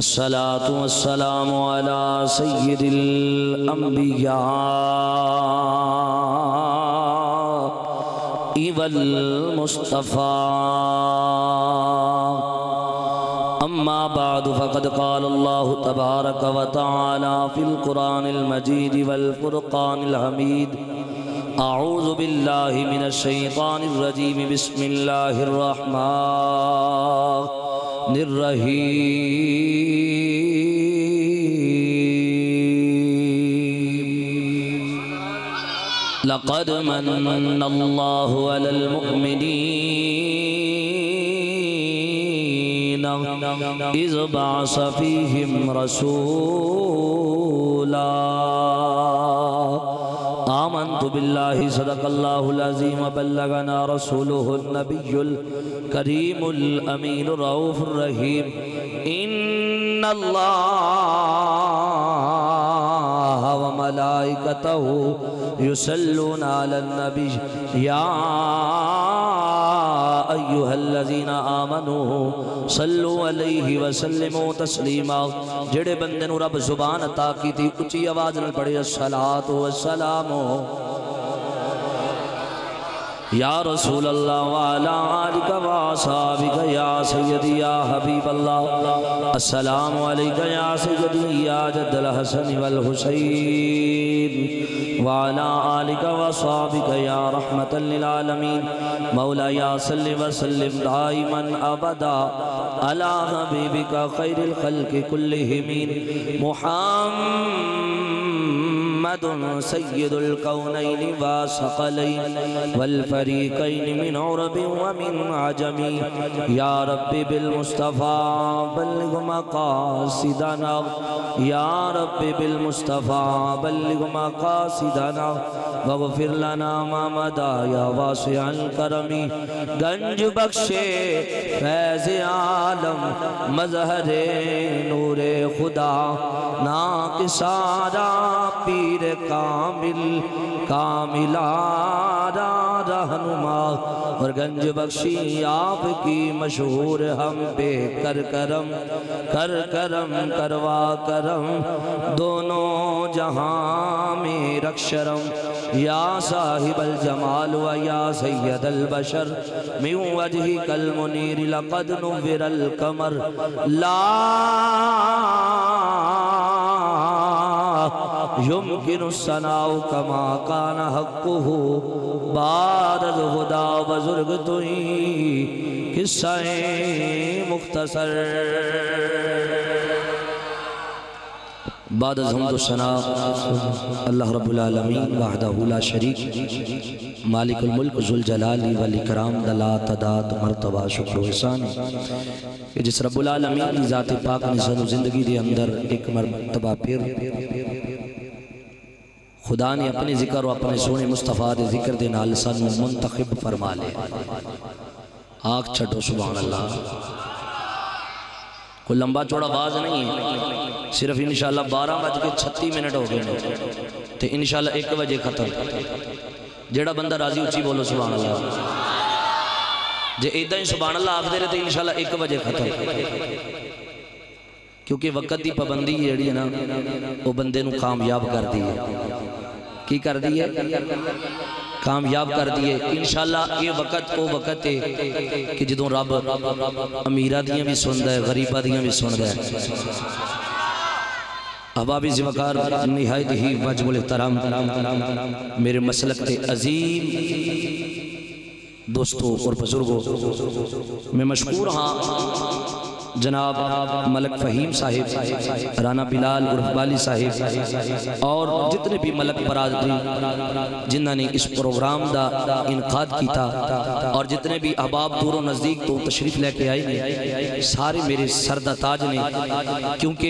والصلاة والسلام على سيد الأنبياء والمصطفى أما بعد فقد قال الله تبارك وتعالى في القرآن المجيد والفرقان الحميد أعوذ بالله من الشيطان الرجيم بسم الله الرحمن الرحيم لقد من الله على المؤمنين إذ بعث فيهم رسولا آمنت بالله صدق الله العظيم وبلغنا رسوله النبي الكريم الأمين الرؤوف الرحيم إن الله وملائكته يصلون على النبي يا أيها الذين آمنوا صلوا علیہ وسلموا تسلیما جڑے بندے نو رب زبان عطا کی تھی اچھی آواز نہ پڑھے الصلاۃ والسلام یا رسول اللہ وعلا آلک واصحابک یا سیدی یا حبیب اللہ السلام علیکہ یا سیدی یا جد الحسن والحسین وعلا آلک واصحابک یا رحمتا للعالمین مولا یا صلی وسلم دائما ابدا علی حبیبک خیر الخلق کلہم محمد سید الکونین والثقلین والفریقین من عرب ومن عجم یا رب بالمصطفیٰ بلغ مقاصدنا یا رب بالمصطفیٰ بلغ مقاصدنا واغفر لنا ما مدى یا واسع الکرم گنج بخشے فیض عالم مظہر نور خدا ناکسارا پیر کامل کاملارا رہنما اور گنج بخشی آپ کی مشہور ہم پہ کر کرم کروا کرم دونوں جہاں میں رکھ شرم یا صاحب الجمال و یا سید البشر من وجہک المنیر لقد نور القمر لا يمكن الثناء كما كان حقه بعد الهدى بزرگ توئی قصہ مختصر بعد از حمد و ثناء اللہ رب العالمین وحدہ لا شریک مالک الملک ذوالجلال والاکرام لا تعداد مرتبہ شکر و احسان کہ جس رب العالمین ذات پاک نزل و زندگی دے اندر ایک مرتبہ پھر خدا نے اپنے ذکر و اپنے سونے مصطفیٰ دے ذکر دے نال سانو منتخب فرما لے آنکھ چھٹو سبحان اللہ کوئی لمبا چوڑا باز نہیں ہے صرف انشاءاللہ 12:36 ہو گئے تو انشاءاللہ 1 بجے ختم جیڑا بندہ راضی اچھی بولو سبحان اللہ جے ایدہ ہی سبحان اللہ آخ دے رہے تو انشاءاللہ 1 بجے ختم کیونکہ وقت دی پابندی جیڑی ہے نا وہ بندے نو کامیاب کر دی ہے کی کر دی ہے کامیاب کر دیئے انشاءاللہ یہ وقت وہ وقت ہے کہ جدوں رب امیرہ دیاں بھی سن دے غریبہ دیاں بھی سن دے احبابی زوکار نہایت ہی واجب الاحترام میرے مسلک تے عظیم دوستوں اور بزرگوں میں مشکور ہاں جناب ملک فہیم صاحب رانا بلال عرف بالی صاحب اور جتنے بھی ملک برادری جنہاں نے اس پروگرام دا انعقاد کیتا اور جتنے بھی احباب دور و نزدیک تو تشریف لے کے آئی سارے میرے سردہ تاج نے کیونکہ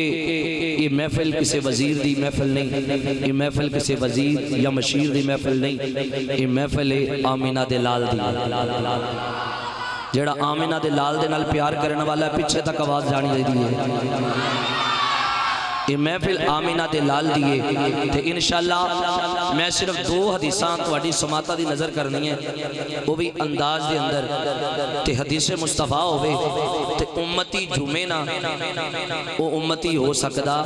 یہ محفل کسی وزیر دی محفل نہیں یہ محفل کسی وزیر یا مشیر دی محفل نہیں یہ محفل آمینہ دے لال دی جیڑا آمینہ دے لال دے نال پیار کرنے والا ہے پیچھے تک آواز جانی دے دی ہے یہ محفل آمینہ دے لال دیئے تے انشاءاللہ میں صرف 2 حدیثاں تواڈی سماعتاں دی نظر کرنی ہے، وہ بھی انداز دے اندر تے حدیث مصطفیٰ ہوئے تے امتی جمعے نہ وہ امتی ہو سکدا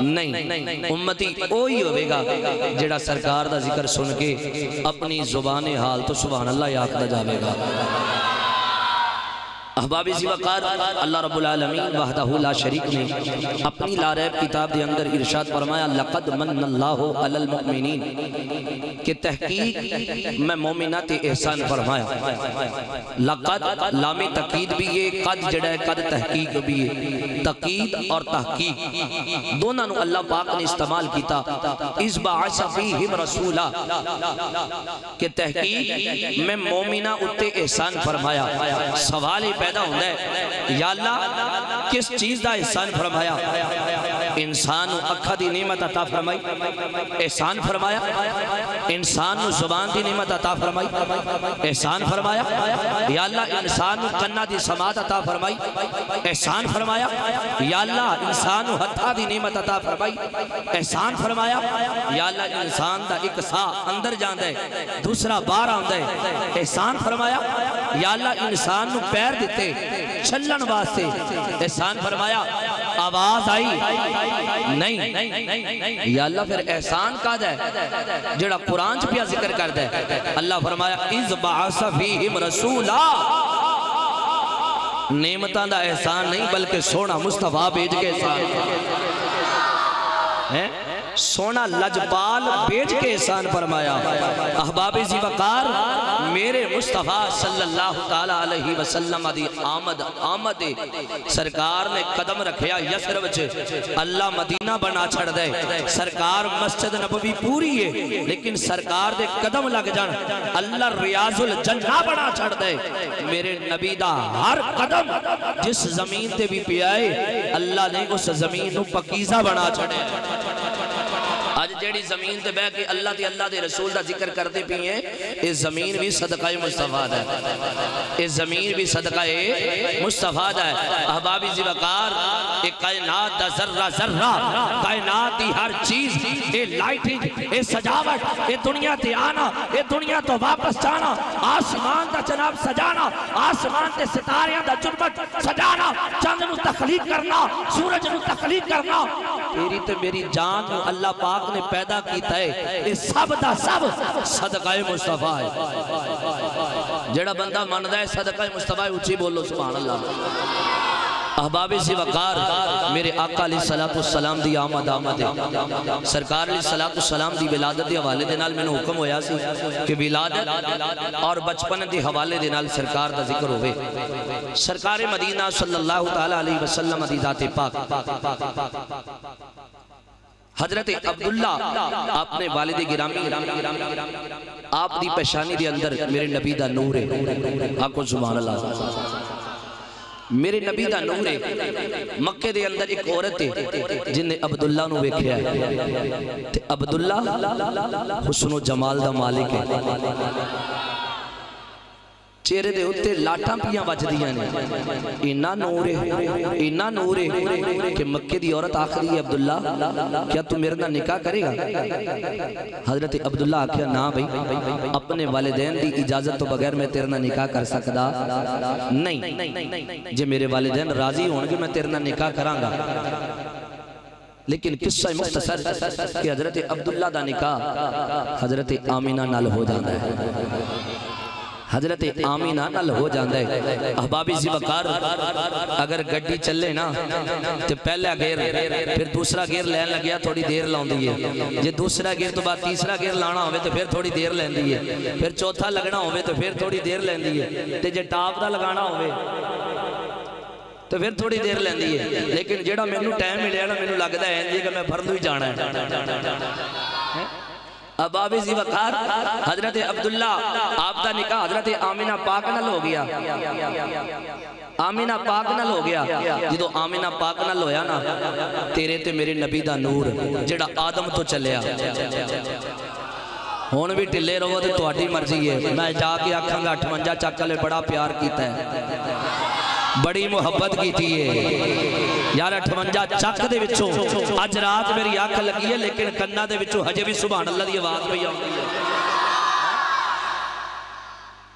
نہیں، امتی اوہی ہوئے گا جڑا سرکار دا ذکر سن کے اپنی زبان حال تو سبحان اللہ یاکدہ جاوے گا۔ احباب ذی وقار، اللہ رب العالمین وحدہ لا شریک نے اپنی لا ریب کتاب دے اندر ارشاد فرمایا لقد من اللہ علی المؤمنین کہ تحقیق میں مومنات احسان فرمایا۔ لقد لام تقید بھی ہے، قد جڑا ہے قد تحقیق بھی ہے، تقید اور تحقیق دونوں نو اللہ پاک نے استعمال کیتا۔ اذ بعث فیہم رسولا کہ تحقیق میں مومنہ اتے احسان فرمایا۔ سوال پیدا ہوتا ہے یا اللہ کس چیز دا احسان فرمایا؟ انسان اکھا دی نعمت عطا فرمائی، احسان فرمایا۔ انسان زبان دی نعمت عطا فرمائی، احسان فرمایا۔ یا اللہ انسان کنا دی سماعت عطا فرمائی، احسان فرمایا۔ یا اللہ انسان ہتھا دی نعمت عطا فرمائی، احسان فرمایا۔ یا اللہ انسان دا ایک سا اندر جاندہ ہے دوسرا باہر آندہ ہے، احسان فرمایا۔ یا اللہ انسان نو پیر دیتے چلن واسطے، احسان فرمایا۔ آواز آئی نہیں، یا اللہ پھر احسان کا ہے جڑا قرآن چ پیا ذکر کر دے۔ اللہ فرمایا اذ بعث فیہم رسولا، نعمتاں دا احسان نہیں بلکہ سونا مصطفیٰ بھیج کے احسان ہے، سونا لجبال بیچ کے احسان فرمایا۔ احباب ذی وقار، میرے مصطفیٰ صلی اللہ تعالیٰ علیہ وسلم دی آمد سرکار نے قدم رکھیا یسرب چھے، اللہ مدینہ بنا چھڑ دے۔ سرکار مسجد نبوی پوری ہے لیکن سرکار دے قدم لگ جان اللہ ریاض الجنہ بنا چھڑ دے۔ میرے نبی دا ہر قدم جس زمین تے بھی پیائے اللہ نے اس زمین نو پکیزہ بنا چھڑے۔ آج جیڑی زمین تے بے کہ اللہ دے رسول دا ذکر کرتے بھی ہیں، اس زمین بھی صدقہ مصطفیٰ ہے، اس زمین بھی صدقہ مصطفیٰ ہے۔ احباب ذی وقار، ایک کائنات دا ذرہ ذرہ، کائنات دی ہر چیز، اے لائٹنگ، اے سجاوٹ، اے دنیا تے آنا، اے دنیا تو واپس جانا، آسمان دا جناب سجانا، آسمان تے ستاریاں دا جرمت سجانا، چاند نو تخلیق کرنا، سورج نو تخلیق کرنا، تیری تے میری جان نو اللہ پاک نے پیدا کیتا ہے، اس سب دا سب صدقہ مصطفیٰ ہے۔ جڑا بندہ مندہ ہے صدقہ مصطفیٰ ہے، اچھی بولو سبحان اللہ۔ احباب ذی وقار، میرے آقا علیہ السلام دی آمد ہے، سرکار علیہ السلام دی ولادت دی حوالے دے نال میں نے حکم ہویا سی کہ ولادت اور بچپن دی حوالے دے نال سرکار دا ذکر ہوئے۔ سرکار مدینہ صلی اللہ تعالیٰ علیہ وسلم دی ذات پاک حضرت عبداللہ آپ نے والد گرامی آپ دی پیشانی دے اندر میرے نبی دا نور ہے، آپ کو سبحان اللہ، میرے نبی دا نور ہے۔ مکہ دے اندر ایک عورت ہے جن نے عبداللہ نو ویکھیا ہے، عبداللہ حسن و جمال دا مالک ہے، چہرے دے ہوتے لاٹاں پیاں بچ دیاں نے، اینا نور ہے کہ مکہ دی عورت آخری ہے عبداللہ کیا تو میرے نہ نکاح کرے گا؟ حضرت عبداللہ آکھیا نا بھئی اپنے والدین دی اجازت تو بغیر میں تیرے نہ نکاح کر سکدا نہیں، جے میرے والدین راضی ہونگے میں تیرے نہ نکاح کراں گا۔ لیکن قصہ مختصر کہ حضرت عبداللہ دا نکاح حضرت آمینہ نال ہو جاندہ ہے، حضرت آمینہ نال ہو جاندہ ہے۔ احباب ذی وقار، اگر گڈی چلے نا تو پہلا گیر پھر دوسرا گیر لین لگیا تھوڑی دیر لاؤں دیئے، جے دوسرا گیر تو بعد تیسرا گیر لانا ہوئے تو پھر تھوڑی دیر لین دیئے، پھر چوتھا لگنا ہوئے تو پھر تھوڑی دیر لین دیئے، تے جے ٹاپ دا لگانا ہوئے تو پھر تھوڑی دیر لین دیئے۔ لیکن جیڑا میں نو ٹائم ملے نا میں نو لگتا ہے کہ میں بھرنو ہی جانا ہے۔ احباب ذی وقار، حضرت عبداللہ آپ دا نکاح حضرت آمینہ پاک نال ہو گیا، آمینہ پاک نال ہو گیا۔ جدو آمینہ پاک نال ہویا نا تیرے تے میرے نبی دا نور جڑا آدم تو چلیا، ہون بھی ٹلے رہو تو تہاڈی مرضی ہے، میں جا کے آکھاں گا 58 چاچا لے بڑا پیار کیتا ہے، بڑی محبت کی تھی یار 58 چک دے وچوں اج رات میری آنکھ لگی ہے لیکن کناں دے وچوں ہجے بھی سبحان اللہ دی آواز پئی آندی ہے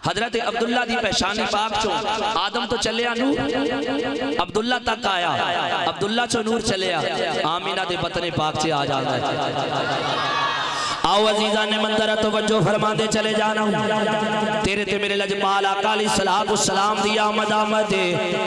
حضرت عبداللہ دی پہشانی پاک چو آدم تو چلے آنو عبداللہ تک آیا عبداللہ چو نور چلے آمینہ دے بطن پاک چے آ جانا ہے آؤ عزیزان منظرہ توجہ فرما دے چلے جانا تیرے تے میرے لجپال آقا علیہ السلام دی آمد آمد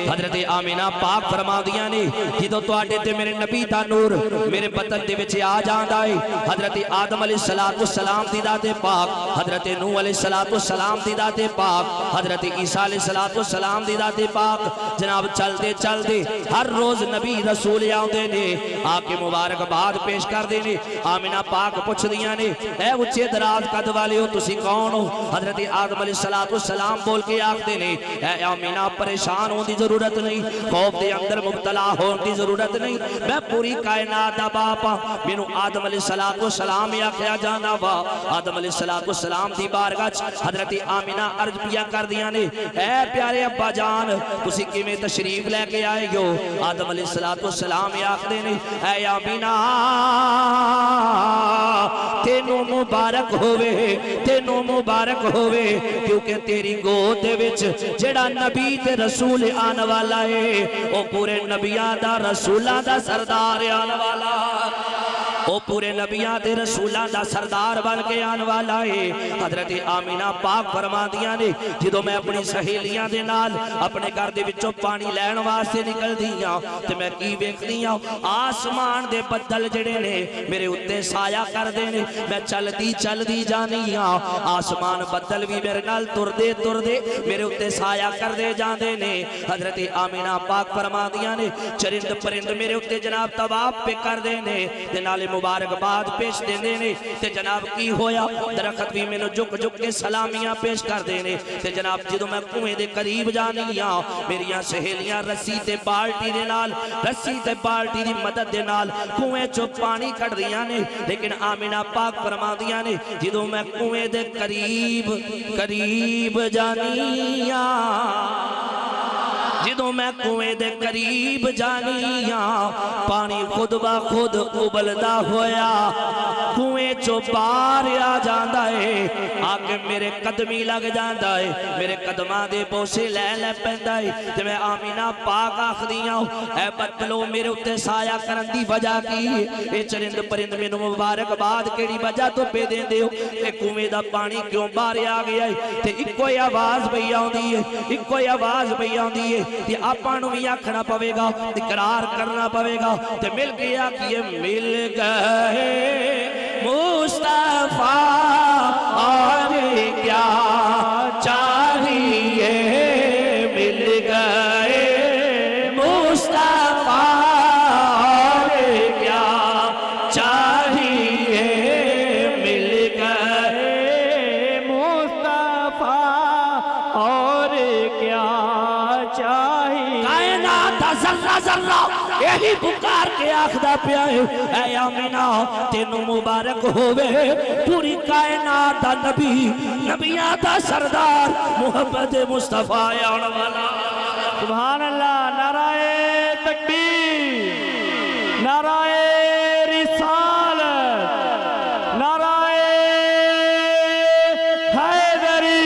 حضرت آمینہ پاک فرما دیا نے جدو تو آٹے تے میرے نبی دا نور میرے بطن دے وچے آ جاندہ ہے حضرت آدم علیہ السلام دی ذات پاک حضرت نوح علیہ السلام دی ذات پاک حضرت عیسیٰ علیہ السلام دی ذات پاک جناب چل دے ہر روز نبی رسول آؤں نے آکے مبارک بعد پیش کر دینے آمینہ پاک پوچھ دیا نے اے اچھے دراز قد والے ہو تسی کون ہو حضرت آدم علیہ السلام بول کے آکھ دینے اے آمینہ پریشان ہون دی ضرورت نہیں خوف دے اندر مبتلا ہون دی ضرورت نہیں میں پوری کائنات دا باپا مینوں آدم علیہ السلام یا کیا جانا وا آدم علیہ السلام دی بارگاہ حضرت آمینہ عرض پیا کر دیا نے اے پیارے ابا جان تسی کیویں تشریف لے کے آئے گو آدم علیہ السلام یا آکھ دینے اے آمینہ تینوں مبارک ہوئے کیونکہ تیری گود دے وچ جڑا نبی تے رسول آن والا ہے او پورے نبیاں دا رسولاں دا سردار آن والا او پورے نبیاں دے رسولاں دا سردار بن کے آن والا ہے حضرت آمینہ پاک فرما دیا نے جدو میں اپنی سہیلیاں دے نال اپنے گھر دے وچوں پانی لین واسطے نکل دیاں تے میں کی ویکھ دیاں آسمان دے بدل جڑے نے میرے اتے سایہ کر دینے میں چل دی جانیاں آسمان بدل بھی میرے نال تر دے میرے اتے سایہ کر دے جاندے نے حضرت آمینہ پاک فرما دیا نے چرند پرند میرے اتے جناب طواف پہ کر دینے تے نالے مبارک بعد پیش دینے نے تے جناب کی ہویا درخت بھی میں نے جھک کے سلامیاں پیش کر دینے تے جناب جدو میں کنویں دے قریب جانیاں میریاں سہیلیاں رسی تے بالٹی دی مدد دے نال کنویں چو پانی کٹ دیاں نے لیکن آمینہ پاک فرما دیاں نے جدو میں کنویں دے قریب جانیاں جدو میں کنویں دے قریب جانیاں پانی خود با خود ابلدا ہویا کنویں چو بار آ جاندہ ہے آکے میرے قدمی لگ جاندہ ہے میرے قدماں دے بوسے لے پہندہ ہے جب میں آمینہ پاک آخ دیاں اے بدلو میرے اتے سایہ کرن دی وجہ کی اے چرند پرند میں مبارک بعد کیڑی وجہ تو پہ دیں دے ہو اے کنویں دا پانی کیوں بار آ گیا ہے تے اکوئی آواز بھئی آن دی ہے تے آپانو بھی آکھنا پوے گا اقرار کرنا پوے گا تے مل گیا کہ یہ مل گئے مصطفیٰ اور کیا چاہیے مل گئے مصطفیٰ اور کیا چاہیے مل گئے مصطفیٰ اور کیا چاہیے کائنات ذرہ یہی پکار کے آخدہ پیا ہے اے آمینہ تینوں مبارک ہوئے پوری کائنات نبیاں دا سردار محمد مصطفیٰ آن والا سبحان اللہ نعرہ تکبیر نعرہ رسالت نعرہ حیدری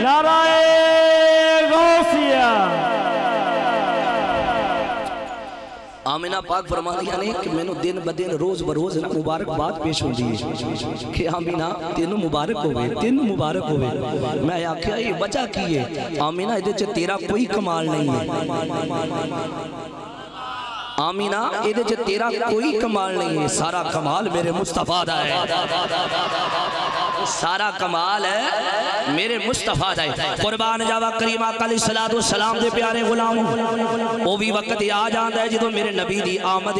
نعرہ آمینہ پاک فرما دیا نے کہ میں نے دن بدن روز بروز مبارک بات پیش ہوں دی کہ آمینہ تینوں مبارک ہوئے میں آکھیا یہ وجہ کی ہے آمینہ ادھے چھے تیرا کوئی کمال نہیں ہے آمینہ ادھے چھے تیرا کوئی کمال نہیں ہے سارا کمال میرے مصطفیٰ دا ہے سارا کمال ہے میرے مصطفیٰ دا ہے قربان جاوہ کریم آقا علیہ السلام دے پیارے غلام وہ بھی وقت آ جاندہ ہے جدو میرے نبی دی آمد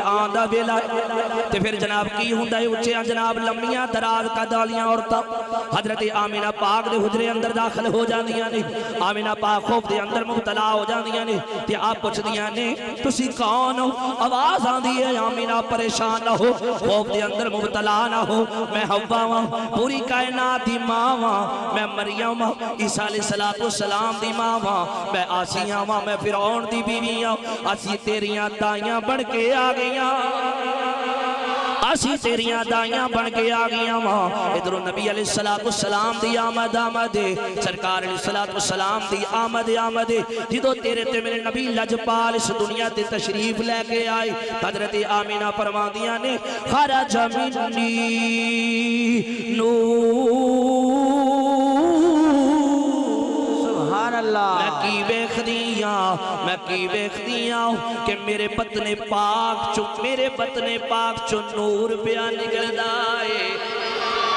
آندہ بیلا ہے تے پھر جناب کی ہوندہ ہے اچھے جناب لمبیاں دراز کا دالیاں عورتاں حضرت آمینہ پاک دے حجرے اندر داخل ہو جاندیاں نے آمینہ پاک خوف دے اندر مبتلا ہو جاندیاں نے تے آپ پوچھ دیاں نے تسی کون ہو آواز آندھی ہے آمینہ پریشان نہ ہو خوف دے اندر مبتلا نہ ہو میں ہوا پوری کائنات دی ماں واں میں مریم عیسیٰ علیہ السلام دی ماں واں میں آسیاں واں میں فرعون دی بیویاں اسی تیریاں دائیاں بن کے آ گئیاں اسی تیریاں دائیاں بن کے آگیاں ماں ادھر نبی علیہ السلام دی آمد سرکار علیہ السلام دی آمد جدو تیرے تے میرے نبی لجپال اس دنیا تے تشریف لے کے آئے حضرت آمینہ فرماندیاں نے خرج منی نور میں کی ویکھ دیاں کہ میرے بطن پاک چو نور پیا نکل دائے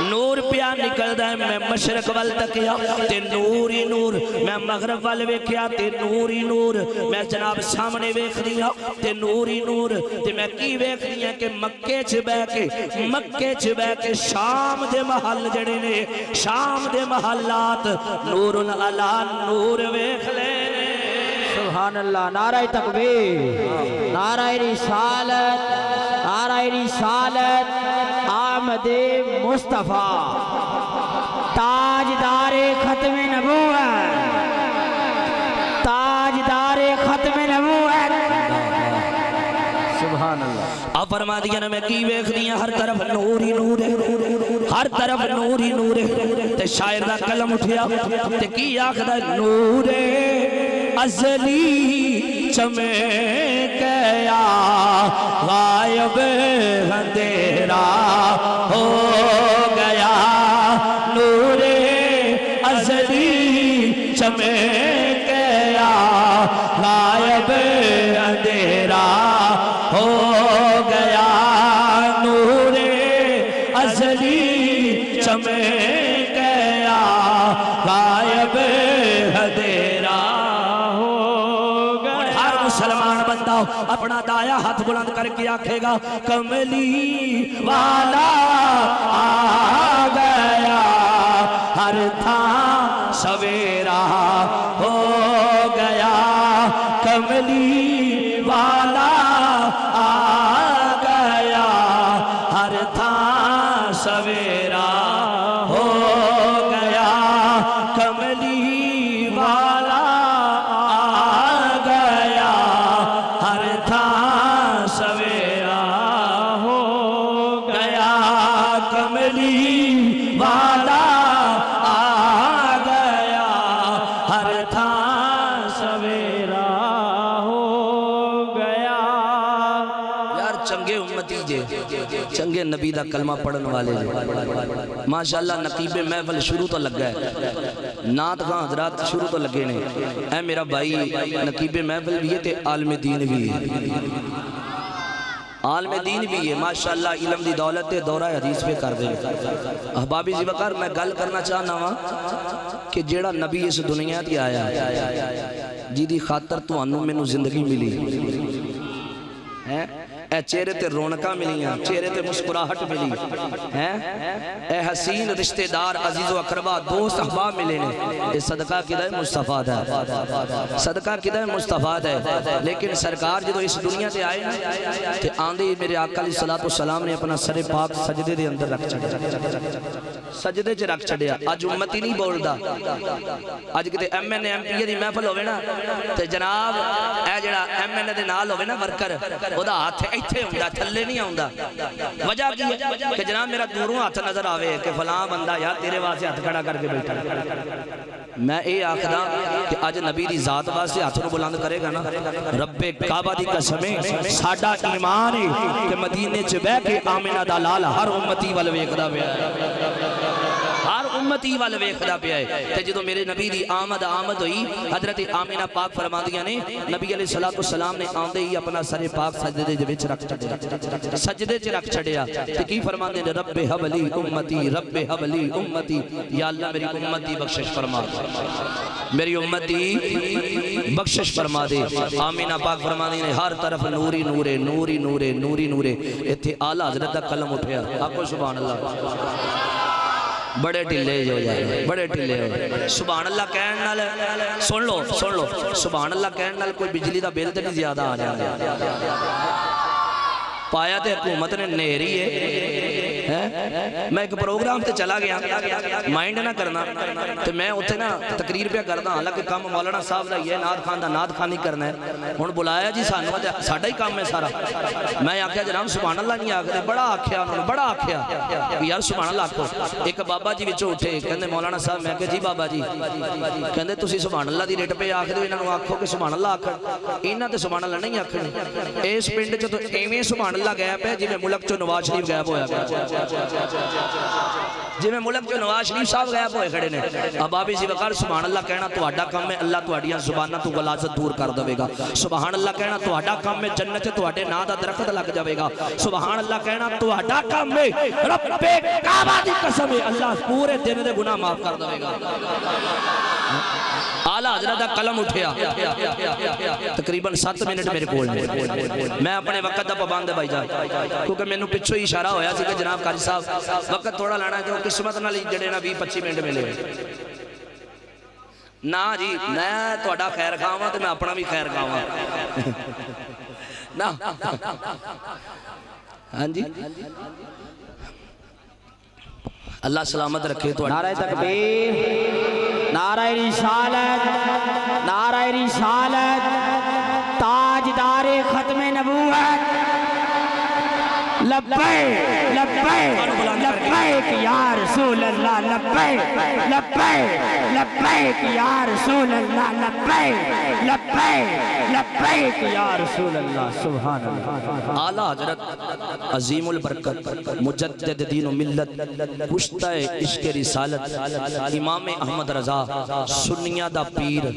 نور پیا نکل دائے میں مشرق وال تکیا تے نور ہی نور میں مغرب وال ویکھیا تے نور ہی نور میں جناب سامنے ویکھ دیا تے نور ہی نور تے میں کی ویکھ دیا کہ مکے چ بہ کے شام دے محل جڑے نے شام دے محلات نور علی نور ویکھ لے سبحان اللہ نعرہ تکبیر نعرہ رسالت آمد مصطفیٰ تاجدار ختم نبوت سبحان اللہ آپ فرما دیا نا میں کی ویکھ دیا ہر طرف نور ہی نور ہے ہر طرف نور ہی نور ہے تے شاعر دا قلم اٹھیا تے کی آخدہ نور ازلی چمکیا غائب اندھیرا ہو گیا نور ازلی چمکیا غائب اندھیرا ہو گیا نور ازلی چمکیا غائب اندھیرا مسلمان بندہ اپنا دایا ہاتھ بلند کر کے آکھے گا کملی والا آ گیا ہر تھا سویرا ہو گیا کملی والا آ گیا ہر تھا سویرا ہو گیا کملی والا سویرا ہو گیا کملی والا آ گیا ہر تھا سویرا ہو گیا یار چنگے امتی چنگے نبی دا کلمہ پڑھن والے ماشاءاللہ نقیب محفل شروع تو لگ گئے نعت خان حضرات شروع تو لگے نے اے میرا بھائی نقیب محفل بھی ہے تے عالم دین بھی ہے عالم دین بھی ہے ماشاءاللہ علم دی دولت دورہ حدیث پہ کر دیں احبابی زی بکر میں گل کرنا چاہنا ہوں کہ جیڑا نبی اس دنیا تی آیا جی دی خاطر تو انو میں نو زندگی ملی اے چہرے تے رونقہ ملیاں چہرے تے مسکراہٹ ملی اے حسین رشتہ دار عزیز و اقربا دوست احباب ملے نے اے صدقہ کدھے مصطفیٰ ہے صدقہ کدھے مصطفیٰ ہے لیکن سرکار جدو اس دنیا تے آئے تے آندے میرے آقا علیہ السلام نے اپنا سر پاک سجدے دے اندر رکھ چھڑیا سجدے چ رکھ چھڑیا آج امتی نہیں بول دا آج کتے ایم این ایم پی دی محفل ہوئے نا تے جناب اے جڑا ایم این دے نال ہوئے نا ورکر او دا ہاتھ ایتھے ہوندہ تھلے نہیں ہوندہ وجہ کی ہے کہ جناب میرا دوروں ہاتھ نظر آوے کہ فلاں بندہ یا تیرے واسے ہاتھ کھڑا کر کے بیٹھا میں اے آخدہ کہ آج نبی دی ذات واسے ہاتھ رو بلند کرے گا نا رب کعبہ دی قسمیں ساڑھا ایمان ہے کہ مدینے چ بے کے آمنہ دا لال ہر امتی والویکدہ بے ہر امتی والویکدہ پہ آئے تے جدو میرے نبی دی آمد ہوئی حضرت آمینہ پاک فرماندیاں نے نبی علیہ السلام نے آندے ہی اپنا سر پاک سجدے دے وچ رکھ چھڑیا سجدے چ رکھ چھڑیا تے کی فرماندے نے رب حبلی امتی رب حبلی امتی یا اللہ میری امتی بخشش فرما میری امتی بخشش فرما دے آمینہ پاک فرماندی نے ہر طرف نوری نورے نوری نورے نوری نورے ایتھے اعلیٰ حضرت دا قلم اٹھیا آپ کو سبحان اللہ بڑے ٹلے جو جائے بڑے ٹلے ہو سبحان اللہ کہنے نال سن لو سبحان اللہ کہنے نال کوئی بجلی دا بل تے نہیں زیادہ آ جائے پایا تے حکومت نے نیری ہے میں ایک پروگرام تے چلا گیا مائنڈ نہ کرنا تے میں اتنے نا تقریر پہ کردا حالانکہ کام مولانا صاحب دا یہ نعت خان دا نعت خانی کرنا ہے ہن بلایا جی سانوں ساڈا ہی کام ہے سارا میں آکھیا جناب سبحان اللہ نہیں آکھدے بڑا آکھیا انہوں نے بڑا آکھیا کہ یار سبحان اللہ آکھو ایک بابا جی وچوں اٹھے کہندے مولانا صاحب میں کہ جی بابا جی کہندے تسی سبحان اللہ دی ریٹ پہ آکھدے ہو انہاں نوں آکھو کہ سبحان اللہ آکھن انہاں تے سبحان اللہ نہیں آکھنے اس پنڈ چ تو ایویں سبحان اللہ غائب ہے جویں ملک چوں نواز شریف غائب ہویا جویں ملک چوں نواز شریف صاحب غائب ہوئے کھڑے نے اب آپ اسی وقار سبحان اللہ کہنا تہاڈا کام ہے اللہ تہاڈیاں زباناں تو غلاظت دور کر دے گا سبحان اللہ کہنا تہاڈا کام ہے جنت تہاڈے نام دا درخت لگ جاوے گا سبحان اللہ کہنا تہاڈا کام ہے رب کعبہ دی قسم ہے اللہ پورے دن دے گناہ معاف کر دے گا آلہ حضرت دا قلم اٹھیا تقریباً 7 منٹ میرے کول میں اپنے وقت دا پابند ہے بھائی جان کیونکہ میں نے پچھو ہی اشارہ ہویا سی کہ جناب قاری صاحب وقت تھوڑا لانا ہے جو قسمت نہ لی جڑے نا 20-25 منٹ ملے نا جی میں تہاڈا خیر خواہاں تے میں اپنا بھی خیر خواہاں نا ہاں جی اللہ سلامت رکھے تو نعرہ تکبیر نعرہ رسالت تاجدار ختم نبوت لبیک لبیک لبیک یا رسول اللہ لبیک لبیک لبیک یا رسول اللہ لبیک لبیک لبیک یا رسول اللہ سبحان اللہ اعلیٰ حضرت عظیم البرکت مجدد دین و ملت کشتہ عشق رسالت امام احمد رضا سنیہ دا پیر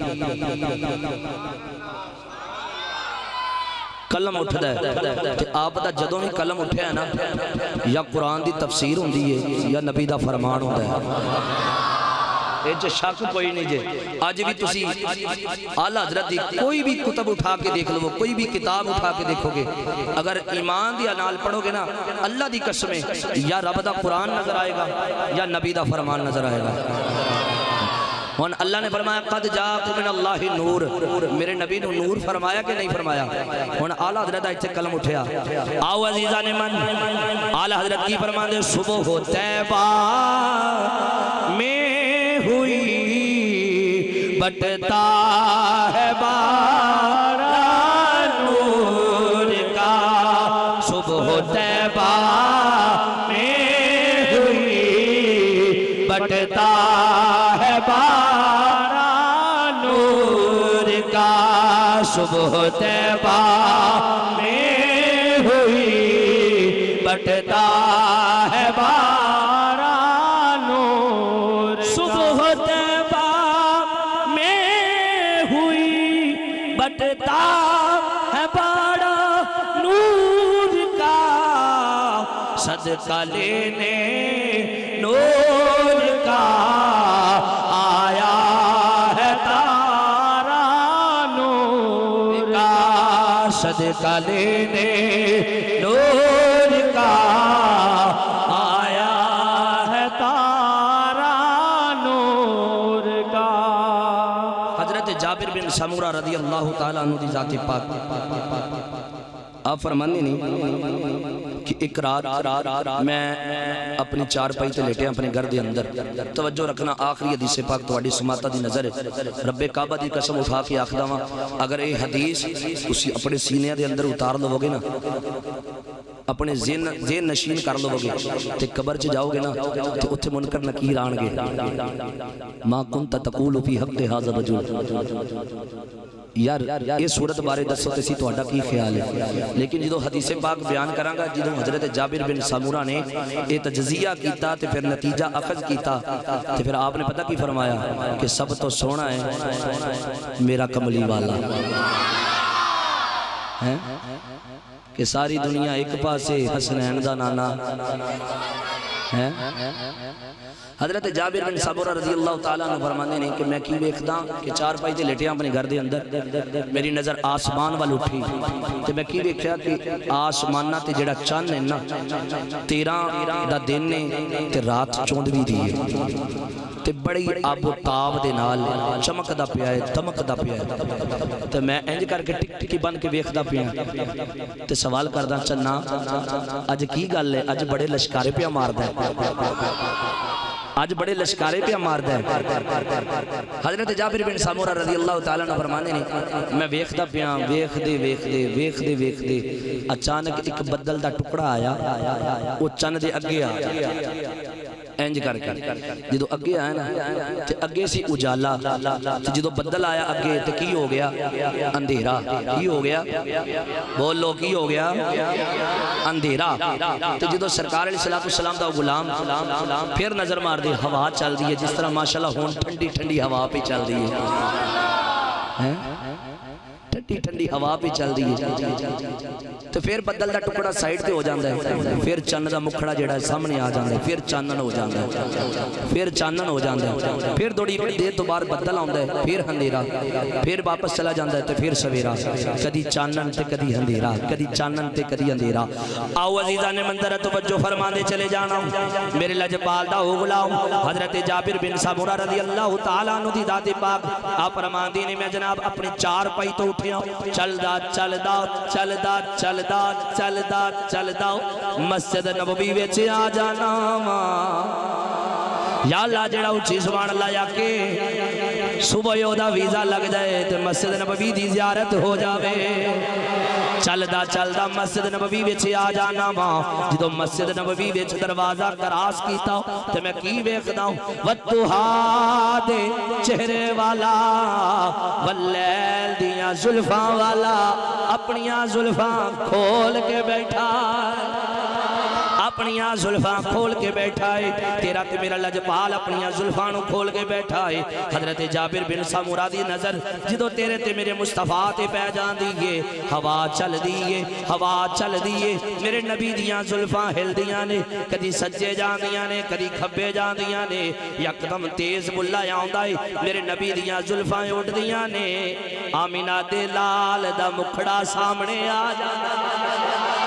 قلم اٹھ دا ہے آپ دا جدوں ہی قلم اٹھے ہے نا یا قرآن دی تفسیر ہوندی ہے یا نبی دا فرمان ہوندہ ہے ایچے شک کوئی نہیں جے آج بھی تسی اعلیٰ حضرت دی کوئی بھی کتب اٹھا کے دیکھ لو کوئی بھی کتاب اٹھا کے دیکھو گے اگر ایمان دی انال پڑھو گے نا اللہ دی قسمیں یا رب دا قرآن نظر آئے گا یا نبی دا فرمان نظر آئے گا اور اللہ نے فرمایا قد جاکم من اللہ نور میرے نبی نے نور فرمایا کہ نہیں فرمایا اور اعلیٰ حضرت آئیتے قلم اٹھیا آؤ عزیزان من اعلیٰ حضرت کی فرمان دے صبح و طیبہ میں ہوئی بٹتا ہے بارہ نور کا صبح و طیبہ میں ہوئی بٹتا ہے بارہ نور کا صبح طیبہ میں ہوئی بٹتا ہے بارہ نور صبح طیبہ میں ہوئی بٹتا ہے بارہ نور کا صدقہ لینے نور کا آیا ہے تارا نور کا صدقہ لینے نور کا آیا ہے تارا نور کا حضرت جابر بن سمورہ رضی اللہ تعالیٰ عنہ دی ذات پاک آپ فرمانے نہیں کہ ایک رات میں اپنی چار پائی تے لیٹے اپنے گھر دے اندر توجہ رکھنا آخری حدیث پاک توڑی سماتا دی نظر رب کعبہ دی قسم اٹھا کے آخدہ ہاں اگر یہ حدیث اسی اپنے سینے دے اندر اتار لو گے نا اپنے ذہن نشین کر لو گے تے قبر چ جاؤ گے نا تے اتھے منکر نکیر آن گے ما کنت تقول فی حق ھذا الرجل یار یہ صورت بارے دسو تے سی تہاڈا کی خیال ہے لیکن جدو حدیث پاک بیان کراں گا جدو حضرت جابر بن سمورہ نے یہ تجزیہ کیتا تے پھر نتیجہ اخذ کیتا تے پھر آپ نے پتہ کی فرمایا کہ سب تو سونا ہے میرا کملی والا کہ ساری دنیا ایک پاسے حسنین دا نانا حضرت جابر بن سمرہ رضی اللہ تعالیٰ عنہ فرمانے نے کہ میں کی ویکھدا کہ چار پائی تے لیٹیاں اپنے گھر دے اندر میری نظر آسمان وال اٹھی تے میں کی ویکھیا کہ آسمانہ تے جڑا چن ہے نا 13 دا دن ہے تے رات 14ویں دی ہے تے بڑی آب و تاب دے نال چمکدا پیا ہے دمکدا پیا ہے تے میں انج کر کے ٹک ٹکی بن کے ویکھدا پیا تے سوال کردا چنا اج کی گل ہے اج بڑے لشکارے پیا ماردا ہے آج بڑے لشکارے پہ ماردا ہے حضرت جابر بن سمرہ رضی اللہ تعالیٰ عنہ فرمانے نے میں ویکھدا پیا ویکھدے اچانک ایک بدل دا ٹکڑا آیا وہ چن دے اگے آیا انج کر کے جدو اگے آیا نا تے اگے سی اجالا تے جدو بدل آیا اگے تے کی ہو گیا اندھیرا کی ہو گیا بولو کی ہو گیا اندھیرا تے جدو سرکار علیہ السلام دا غلام پھر نظر مار دی ہوا چل دی ہے جس طرح ماشاءاللہ ہون ٹھنڈی ٹھنڈی ہوا پہ چل دی ہے ٹھنڈی ٹھنڈی ہوا پہ چل دی ہے تو پھر بدل دا ٹکڑا سائیڈ تے ہو جاندہ ہے پھر چند دا مکھڑا جڑا ہے سامنے آ جاندہ ہے پھر چانن ہو جاندہ ہے پھر چانن ہو جاندہ ہے پھر دوڑی دیر تو بار بدل آندہ ہے پھر ہندیرا پھر واپس چلا جاندہ ہے تو پھر سویرا کدی چانن تے کدی ہندیرا کدی چانن تے کدی ہندیرا آؤ عزیزان منظر توجہ فرماندے چلے جانا میرے لجپال دا ہو غلام حضرت جابر بن سمرہ رضی اللہ تعالیٰ عنہ دی ذات پاک آپ فرماندے نے میں جناب اپنی چار پائی تو اٹھیا چلدا مسجد نبوی وچ آ جانا یا اللہ جڑا اچھی سبحان اللہ یا کہ صبح یودا ویزا لگ جائے تو مسجد نبوی دی زیارت ہو جاوے چلدا مسجد نبوی وچ آ جانا ماں جدو مسجد نبوی وچ دروازہ کراس کیتا تے میں کی ویکھدا ہوں وتھا دے چہرے والا واللیل دیاں زلفاں والا اپنیاں زلفاں کھول کے بیٹھا اپنیاں زلفاں کھول کے بیٹھا ہے تیرا تے میرا لجپال اپنیاں زلفاں کھول کے بیٹھا ہے حضرت جابر بن سمرہ دی نظر جدو تیرے تے میرے مصطفیٰ تے پہ جان دیئے ہوا چل دیئے میرے نبی دیاں زلفاں ہل دیاں نے کدی سجے جان دیاں نے کدی کھبے جان دیاں نے یکدم تیز بلا آندا ہے میرے نبی دیاں زلفاں اٹھ دیاں نے آمینہ دے لال دا مکھڑا سامنے آ جانا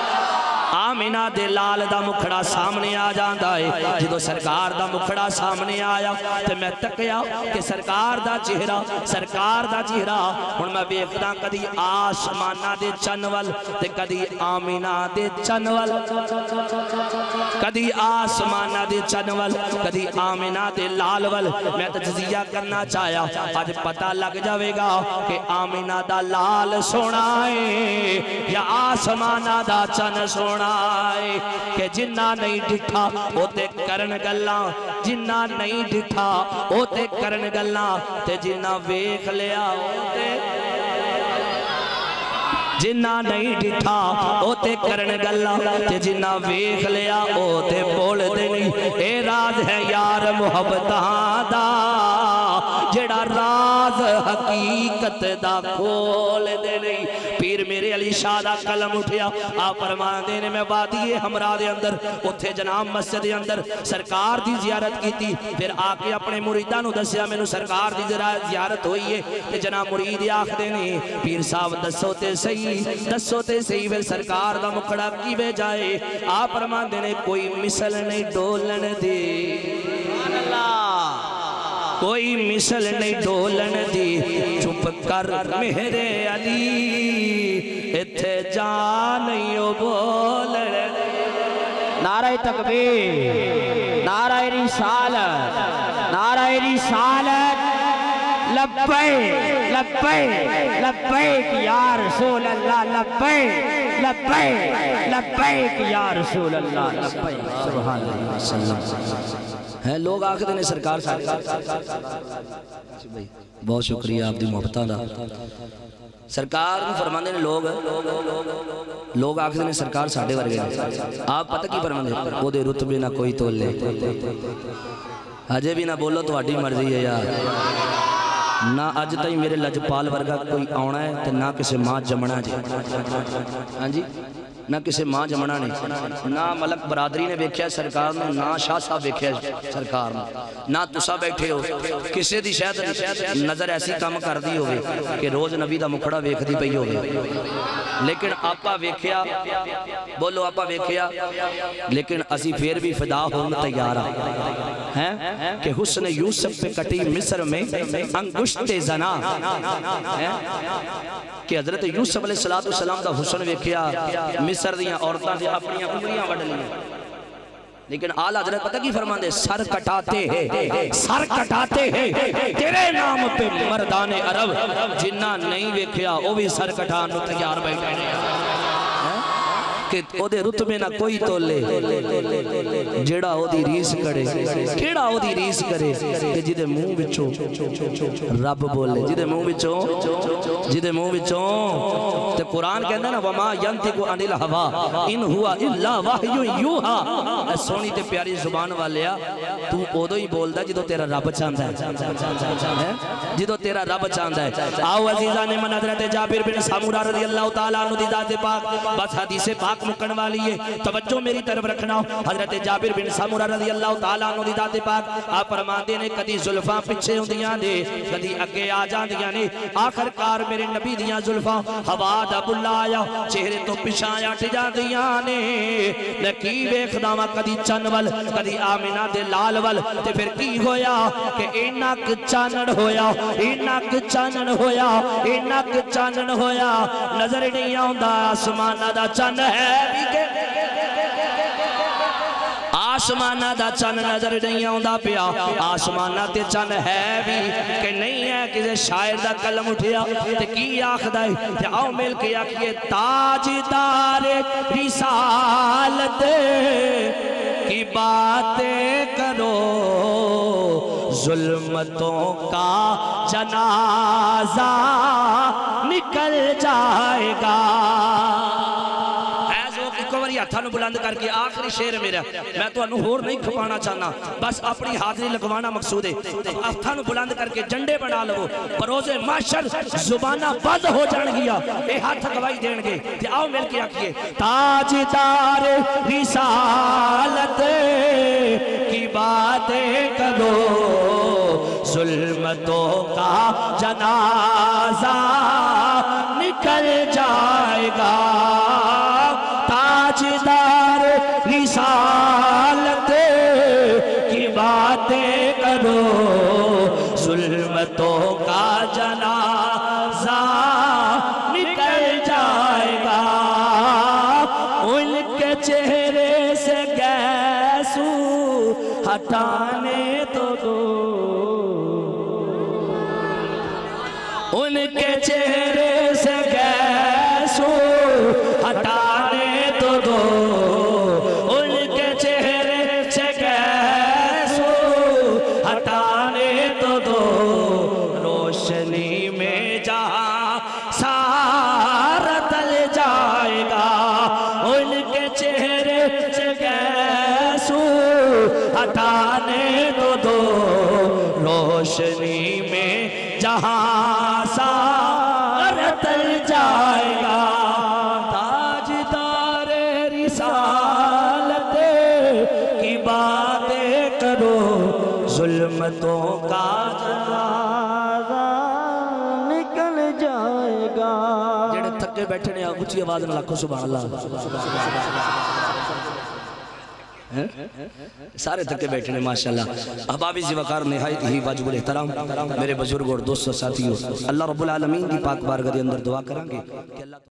آمینہ دے لال دا مکھڑا سامنے آ جاندہ ہے جدو سرکار دا مکھڑا سامنے آیا تو میں تکیا کہ سرکار دا چہرہ ہن میں بیخداں کدی آسمانہ دے چنول تے کدی آمینہ دے چنول کدی آسمانہ دے چنول کدی آمینہ دے لالول میں تجزیہ کرنا چاہیا آج پتہ لگ جاوے گا کہ آمینہ دا لال سونا ہے یا آسمانہ دا چن سونا کہ جنہ نہیں ڈٹھا ہوتے کرن گلاں جنہ نہیں ڈٹھا ہوتے کرن گلاں تے جنہ ویکھ لیا ہوتے جنہ نہیں ڈٹھا ہوتے کرن گلاں تے جنہ ویکھ لیا ہوتے بول دے نہیں اے راز ہے یار محبتاں دا جڑا راز حقیقت دا کھول دے نہیں پیر میرے علی شاہ دا قلم اٹھیا آپ فرمان دینے میں وادی ہمراہ دے اندر اتھے جناب مسجد دے اندر سرکار دی زیارت کی تھی پھر آکے اپنے مریدہ نو دسیا میں نو سرکار دی زیارت ہوئی ہے کہ جناب مرید آکھ دینے پیر صاحب دسو تے صحیح پھر سرکار دا مکھڑا کی بے جائے آپ فرمان دینے کوئی مثل نہیں ڈولن دے کوئی مثل نہیں ڈولن دی چپ کر میرے علی اتھے جان نہیں بولن دی نعرہ تکبیر نعرہ رسالت لبیک یا رسول اللہ لبیک یا رسول اللہ لبیک سبحان اللہ ہیں لوگ آکھ دینے سرکار بہت شکریہ آپ دی محبتہ دا سرکار فرماندے نے لوگ آکھ دینے سرکار ساڑھے ورگے آپ پتہ کی فرماندے وہ دے رتبے نہ کوئی تول لے اجے بھی نہ بولو تو اڈی مرضی ہے یار نہ اج تائیں میرے لجپال ورگا کوئی آنا ہے تو نہ کسے ماں جمنا جی ہاں جی نہ کسی ماں جمنا نے نہ ملک برادری نے ویکھیا سرکار نے نہ شاہ صاحب ویکھیا سرکار نے نہ تسا بیٹھے ہو کسی دی شاید نظر ایسی کام کر دی ہوئے کہ روز نبی دا مکھڑا ویکھ دی پئی ہوئے لیکن آپا ویکھیا بولو آپا ویکھیا لیکن اسی پھر بھی فدا ہونا تیار ہیں کہ حسن یوسف پہ کٹی مصر میں انگشت زنا کہ حضرت یوسف علیہ السلام دا حسن ویکھیا مصر دیاں عورتاں دی اپنی انگلیاں وڈ لیاں لیکن آل حضرت پتہ کی فرمان دے سر کٹاتے ہیں تیرے نام پہ مردان عرب جنہ نہیں ویکھیا وہ بھی سر کٹان نو تیار بیٹھے کہ او دے رتبے نہ کوئی تولے جیڑا او دی ریس کرے کیڑا او دی ریس کرے کہ جدے منہ بچوں رب بولے جدے منہ بچوں تے قرآن کہندہ ہے نا وما ینطق عن الہوا ان ہوا الا وحی یوحا سونی تے پیاری زبان والیا تو اودو ہی بولدا جدو تیرا رب چاہندا ہے جدو تیرا رب چاہندا ہے آؤ عزیزان من حضرت جابر بن سامورہ رضی اللہ تعالیٰ عنہ دی ذات پاک بس حدیث پاک مکن والی ہے توجہ میری طرف رکھنا حضرت جابر بن سامورہ رضی اللہ تعالیٰ عنہ دی ذات پاک آپ فرماندے نے کدی زلفاں پچھے ہوندیاں نے کدی اگے آ جاندیاں نے آخر کار میرے نبی دیاں زلفاں ہوا دا بلا آیا چہرے تو پچھاں اٹھ جاندیاں نے لکی ویکھدا وا کدی چن ول کدی آمنہ دے لال ول تے پھر کی ہویا کہ اینک چانن ہویا اینک چانن ہویا اینک چانن ہویا نظر نہیں آوندا آسمانہ دا چن ہے آسمانہ دا چن نظر نہیں آؤندا پیا آسمانہ تے چن ہے بھی کہ نہیں ہے کسی شاعر دا قلم اٹھیا تے کی آخدہ ہے تے آؤ مل کے آکھئے تاجدار رسالت کی باتیں کرو ظلمتوں کا جنازہ نکل جائے گا ہاتھانو بلند کر کے آخری شعر میرا میں تو انہوں ہور نہیں کھپانا چاہنا بس اپنی حاضری لگوانا مقصود ہے ہاتھانو بلند کر کے جنڈے بنا لو بروز محشر زبانہ بند ہو جان گیا اے ہاتھ گواہی دین گے تے آؤ مل کے آکھئے تاجدار رسالت کی باتیں کرو ظلمتوں کا جنازہ نکل جائے گا تاجدار رسالت کی باتیں کرو ظلمتوں کا جنازہ نکل جائے گا ان کے چہرے سے گیسو ہٹانے تو دو ان کے چہرے سے گیسو ہٹانے تو دو ان کے چہرے سے گیسو ہٹانے تو دو روشنی میں جہاں سارا تل جائے گا ان کے چہرے سے گیسو ہٹانے تو دو روشنی میں جہاں سارا تل جائے گا ظلمتوں کا جنازہ نکل جائے گا جڑے تھکے بیٹھے نے اونچی آواز نہ لاکھو سبحان اللہ سارے تھکے بیٹھے نے ماشاءاللہ احبابی زیوکار نہایت ہی واجب الاحترام میرے بزرگ اور دوست و ساتھیوں اللہ رب العالمین کی پاک بارگاہ دے اندر دعا کریں گے کہ اللہ